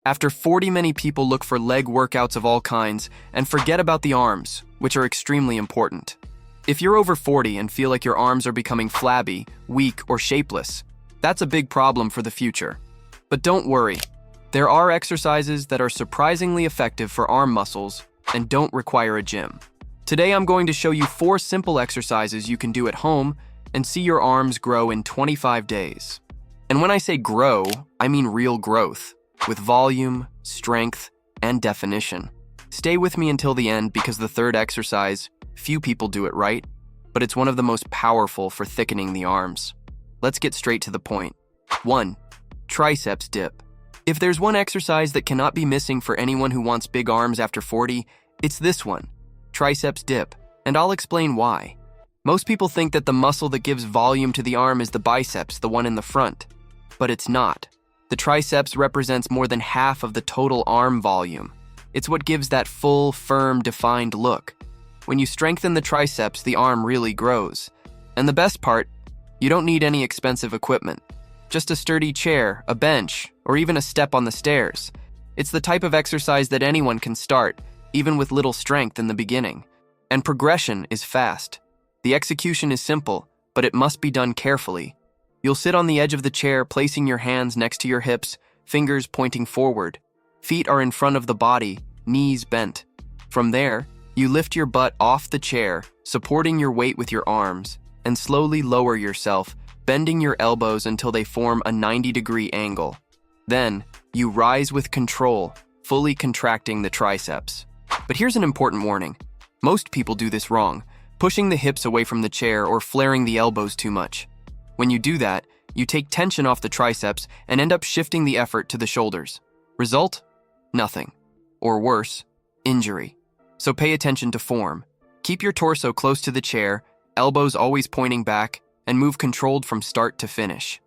After 40, many people look for leg workouts of all kinds and forget about the arms, which are extremely important. If you're over 40 and feel like your arms are becoming flabby, weak, or shapeless, that's a big problem for the future. But don't worry. There are exercises that are surprisingly effective for arm muscles and don't require a gym. Today I'm going to show you 4 simple exercises you can do at home and see your arms grow in 25 days. And when I say grow, I mean real growth, with volume, strength, and definition. Stay with me until the end because the third exercise, few people do it right, but it's one of the most powerful for thickening the arms. Let's get straight to the point. 1. Triceps dip. If there's one exercise that cannot be missing for anyone who wants big arms after 40, it's this one, triceps dip, and I'll explain why. Most people think that the muscle that gives volume to the arm is the biceps, the one in the front, but it's not. The triceps represents more than half of the total arm volume. It's what gives that full, firm, defined look. When you strengthen the triceps, the arm really grows. And the best part, you don't need any expensive equipment. Just a sturdy chair, a bench, or even a step on the stairs. It's the type of exercise that anyone can start, even with little strength in the beginning. And progression is fast. The execution is simple, but it must be done carefully. You'll sit on the edge of the chair, placing your hands next to your hips, fingers pointing forward. Feet are in front of the body, knees bent. From there, you lift your butt off the chair, supporting your weight with your arms, and slowly lower yourself, bending your elbows until they form a 90-degree angle. Then, you rise with control, fully contracting the triceps. But here's an important warning. Most people do this wrong, pushing the hips away from the chair or flaring the elbows too much. When you do that, you take tension off the triceps and end up shifting the effort to the shoulders. Result? Nothing. Or worse, injury. So pay attention to form. Keep your torso close to the chair, elbows always pointing back, and move controlled from start to finish.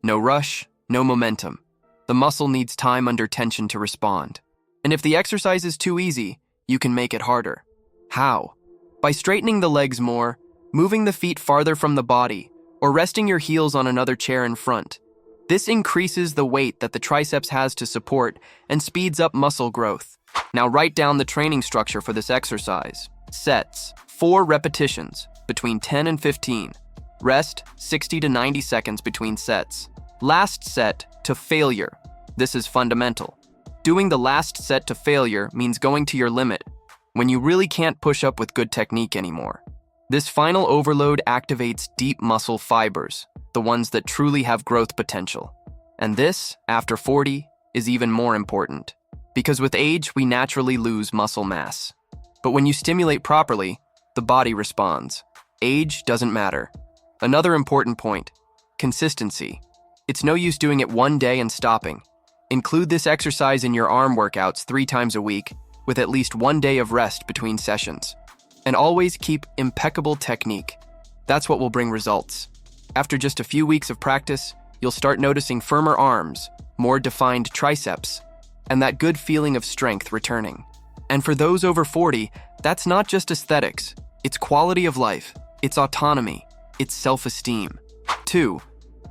No rush, no momentum. The muscle needs time under tension to respond. And if the exercise is too easy, you can make it harder. How? By straightening the legs more, moving the feet farther from the body, or resting your heels on another chair in front. This increases the weight that the triceps has to support and speeds up muscle growth. Now write down the training structure for this exercise. Sets, 4 repetitions, between 10 and 15. Rest, 60 to 90 seconds between sets. Last set to failure. This is fundamental. Doing the last set to failure means going to your limit, when you really can't push up with good technique anymore. This final overload activates deep muscle fibers, the ones that truly have growth potential. And this, after 40, is even more important, because with age, we naturally lose muscle mass. But when you stimulate properly, the body responds. Age doesn't matter. Another important point, consistency. It's no use doing it one day and stopping. Include this exercise in your arm workouts 3 times a week, with at least 1 day of rest between sessions. And always keep impeccable technique. That's what will bring results. After just a few weeks of practice, you'll start noticing firmer arms, more defined triceps, and that good feeling of strength returning. And for those over 40, that's not just aesthetics. It's quality of life, it's autonomy, it's self-esteem. 2.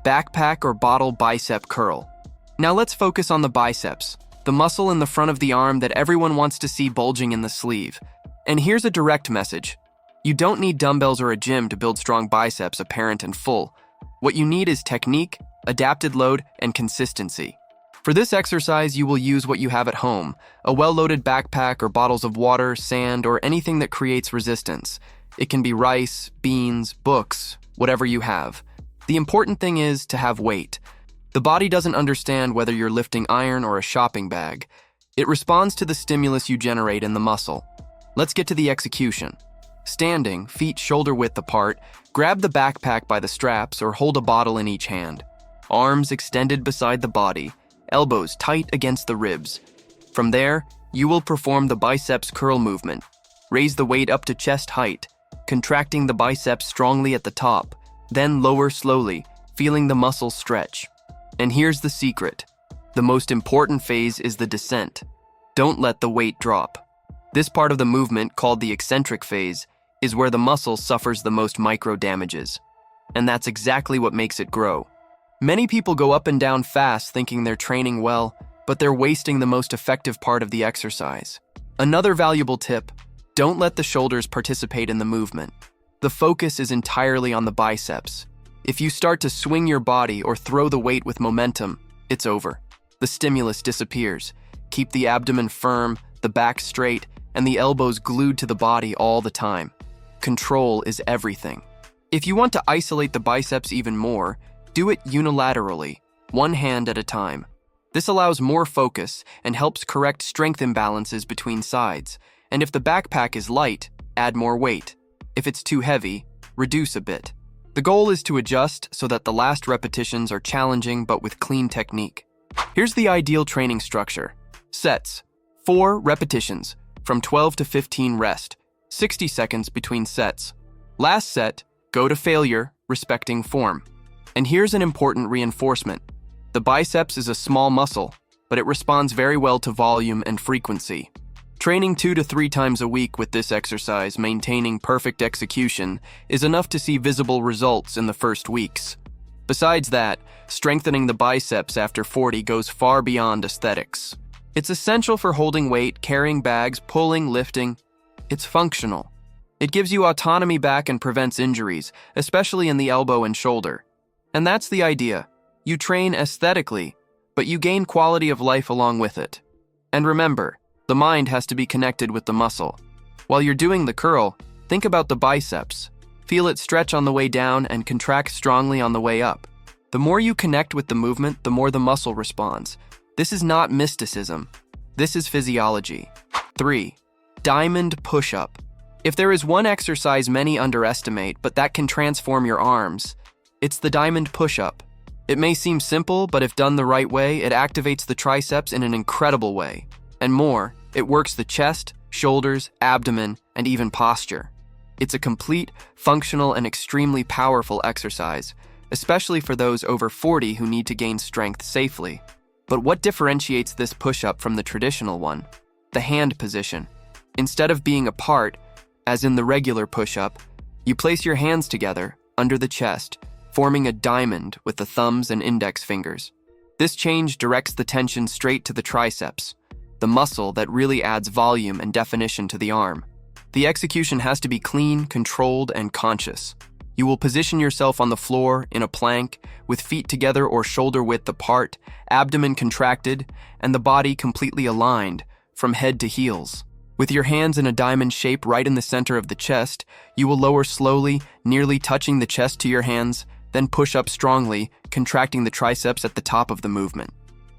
Backpack or bottle bicep curl. Now let's focus on the biceps, the muscle in the front of the arm that everyone wants to see bulging in the sleeve. And here's a direct message. You don't need dumbbells or a gym to build strong biceps apparent and full. What you need is technique, adapted load, and consistency. For this exercise, you will use what you have at home, a well-loaded backpack or bottles of water, sand, or anything that creates resistance. It can be rice, beans, books, whatever you have. The important thing is to have weight. The body doesn't understand whether you're lifting iron or a shopping bag. It responds to the stimulus you generate in the muscle. Let's get to the execution. Standing, feet shoulder-width apart, grab the backpack by the straps or hold a bottle in each hand. Arms extended beside the body, elbows tight against the ribs. From there, you will perform the biceps curl movement. Raise the weight up to chest height, contracting the biceps strongly at the top, then lower slowly, feeling the muscles stretch. And here's the secret. The most important phase is the descent. Don't let the weight drop. This part of the movement, called the eccentric phase, is where the muscle suffers the most micro damages. And that's exactly what makes it grow. Many people go up and down fast thinking they're training well, but they're wasting the most effective part of the exercise. Another valuable tip: don't let the shoulders participate in the movement. The focus is entirely on the biceps. If you start to swing your body or throw the weight with momentum, it's over. The stimulus disappears. Keep the abdomen firm, the back straight, and the elbows glued to the body all the time. Control is everything. If you want to isolate the biceps even more, do it unilaterally, one hand at a time. This allows more focus and helps correct strength imbalances between sides. And if the backpack is light, add more weight. If it's too heavy, reduce a bit. The goal is to adjust so that the last repetitions are challenging but with clean technique. Here's the ideal training structure. Sets: 4 repetitions, from 12 to 15 rest, 60 seconds between sets. Last set, go to failure, respecting form. And here's an important reinforcement. The biceps is a small muscle, but it responds very well to volume and frequency. Training 2 to 3 times a week with this exercise, maintaining perfect execution, is enough to see visible results in the first weeks. Besides that, strengthening the biceps after 40 goes far beyond aesthetics. It's essential for holding weight, carrying bags, pulling, lifting. It's functional. It gives you autonomy back and prevents injuries, especially in the elbow and shoulder. And that's the idea. You train aesthetically, but you gain quality of life along with it. And remember, the mind has to be connected with the muscle. While you're doing the curl, think about the biceps. Feel it stretch on the way down and contract strongly on the way up. The more you connect with the movement, the more the muscle responds. This is not mysticism. This is physiology. 3. Diamond push-up. If there is one exercise many underestimate, but that can transform your arms, it's the diamond push-up. It may seem simple, but if done the right way, it activates the triceps in an incredible way. And more, it works the chest, shoulders, abdomen, and even posture. It's a complete, functional, and extremely powerful exercise, especially for those over 40 who need to gain strength safely. But what differentiates this push-up from the traditional one? The hand position. Instead of being apart, as in the regular push-up, you place your hands together, under the chest, forming a diamond with the thumbs and index fingers. This change directs the tension straight to the triceps, the muscle that really adds volume and definition to the arm. The execution has to be clean, controlled, and conscious. You will position yourself on the floor, in a plank, with feet together or shoulder width apart, abdomen contracted, and the body completely aligned, from head to heels. With your hands in a diamond shape right in the center of the chest, you will lower slowly, nearly touching the chest to your hands, then push up strongly, contracting the triceps at the top of the movement.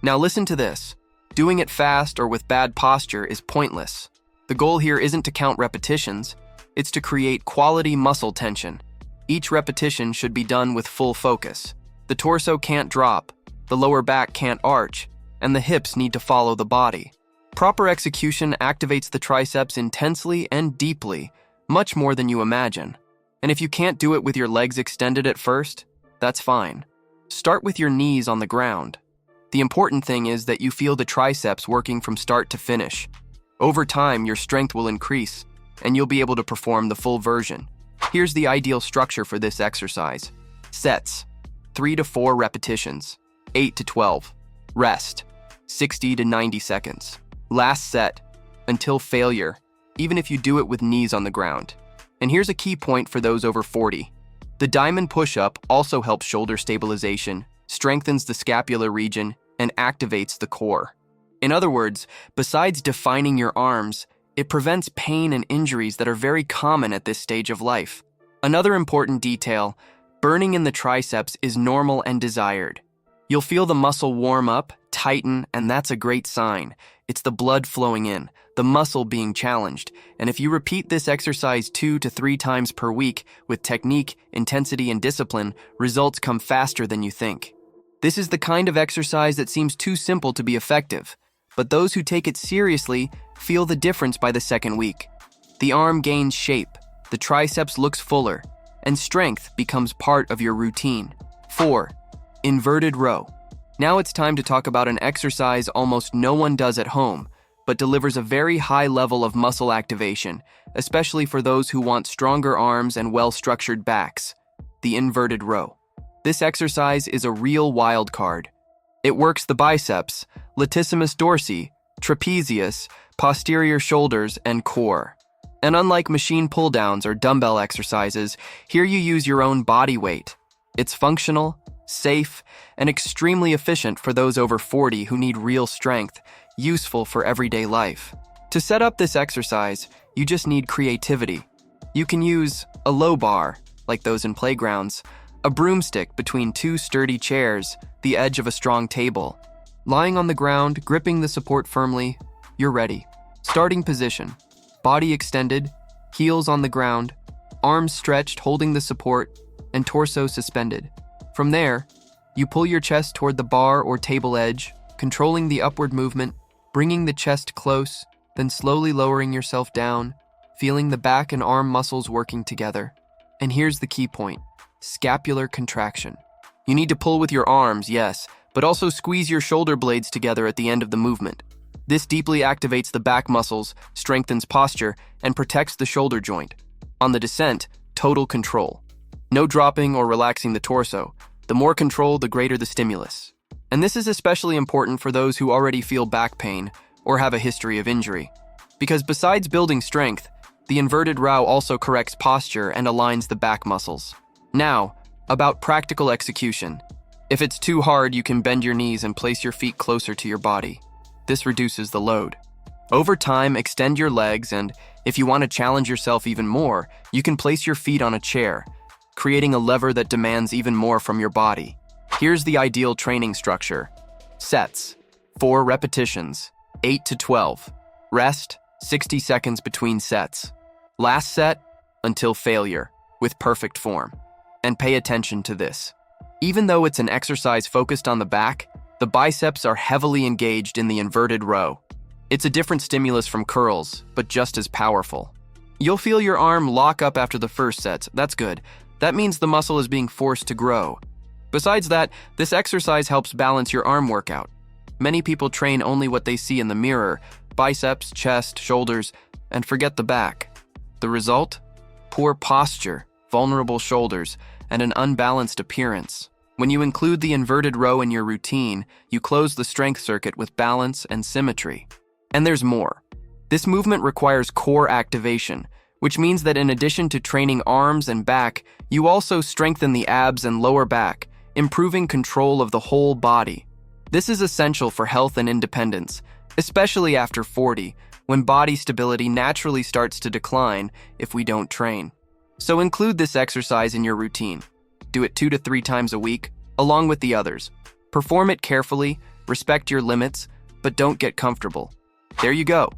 Now listen to this. Doing it fast or with bad posture is pointless. The goal here isn't to count repetitions, it's to create quality muscle tension. Each repetition should be done with full focus. The torso can't drop, the lower back can't arch, and the hips need to follow the body. Proper execution activates the triceps intensely and deeply, much more than you imagine. And if you can't do it with your legs extended at first, that's fine. Start with your knees on the ground. The important thing is that you feel the triceps working from start to finish. Over time, your strength will increase, and you'll be able to perform the full version. Here's the ideal structure for this exercise. Sets: 3 to 4 repetitions, 8 to 12. Rest: 60 to 90 seconds. Last set: until failure, even if you do it with knees on the ground. And here's a key point for those over 40. The diamond push-up also helps shoulder stabilization, strengthens the scapular region, and activates the core. In other words, besides defining your arms, it prevents pain and injuries that are very common at this stage of life. Another important detail: burning in the triceps is normal and desired. You'll feel the muscle warm up, tighten, and that's a great sign. It's the blood flowing in, the muscle being challenged. And if you repeat this exercise 2 to 3 times per week with technique, intensity, and discipline, results come faster than you think. This is the kind of exercise that seems too simple to be effective, but those who take it seriously feel the difference by the second week. The arm gains shape, the triceps looks fuller, and strength becomes part of your routine. 4. Inverted row. Now it's time to talk about an exercise almost no one does at home, but delivers a very high level of muscle activation, especially for those who want stronger arms and well-structured backs. The inverted row. This exercise is a real wild card. It works the biceps, latissimus dorsi, trapezius, posterior shoulders, and core. And unlike machine pull-downs or dumbbell exercises, here you use your own body weight. It's functional, safe, and extremely efficient for those over 40 who need real strength, useful for everyday life. To set up this exercise, you just need creativity. You can use a low bar, like those in playgrounds, a broomstick between two sturdy chairs, the edge of a strong table. Lying on the ground, gripping the support firmly, you're ready. Starting position. Body extended, heels on the ground, arms stretched holding the support, and torso suspended. From there, you pull your chest toward the bar or table edge, controlling the upward movement, bringing the chest close, then slowly lowering yourself down, feeling the back and arm muscles working together. And here's the key point: scapular contraction. You need to pull with your arms, yes, but also squeeze your shoulder blades together at the end of the movement. This deeply activates the back muscles, strengthens posture, and protects the shoulder joint. On the descent, total control. No dropping or relaxing the torso. The more control, the greater the stimulus. And this is especially important for those who already feel back pain or have a history of injury. Because besides building strength, the inverted row also corrects posture and aligns the back muscles. Now, about practical execution. If it's too hard, you can bend your knees and place your feet closer to your body. This reduces the load. Over time, extend your legs, and if you want to challenge yourself even more, you can place your feet on a chair, creating a lever that demands even more from your body. Here's the ideal training structure. Sets: 4 repetitions, 8 to 12. Rest: 60 seconds between sets. Last set until failure, with perfect form. And pay attention to this. Even though it's an exercise focused on the back, the biceps are heavily engaged in the inverted row. It's a different stimulus from curls, but just as powerful. You'll feel your arm lock up after the first set. That's good. That means the muscle is being forced to grow. Besides that, this exercise helps balance your arm workout. Many people train only what they see in the mirror: biceps, chest, shoulders, and forget the back. The result? Poor posture, vulnerable shoulders, and an unbalanced appearance. When you include the inverted row in your routine, you close the strength circuit with balance and symmetry. And there's more. This movement requires core activation, which means that in addition to training arms and back, you also strengthen the abs and lower back, improving control of the whole body. This is essential for health and independence, especially after 40, when body stability naturally starts to decline if we don't train. So include this exercise in your routine. Do it 2 to 3 times a week, along with the others. Perform it carefully, respect your limits, but don't get comfortable. There you go.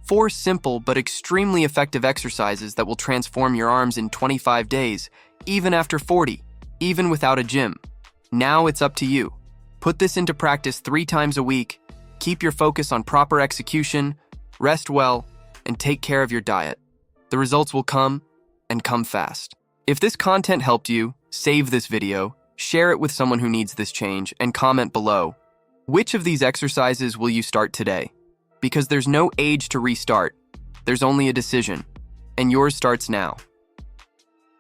4 simple but extremely effective exercises that will transform your arms in 25 days, even after 40, even without a gym. Now it's up to you. Put this into practice 3 times a week, keep your focus on proper execution, rest well, and take care of your diet. The results will come, and come fast. If this content helped you, save this video, share it with someone who needs this change, and comment below. Which of these exercises will you start today? Because there's no age to restart. There's only a decision, and yours starts now.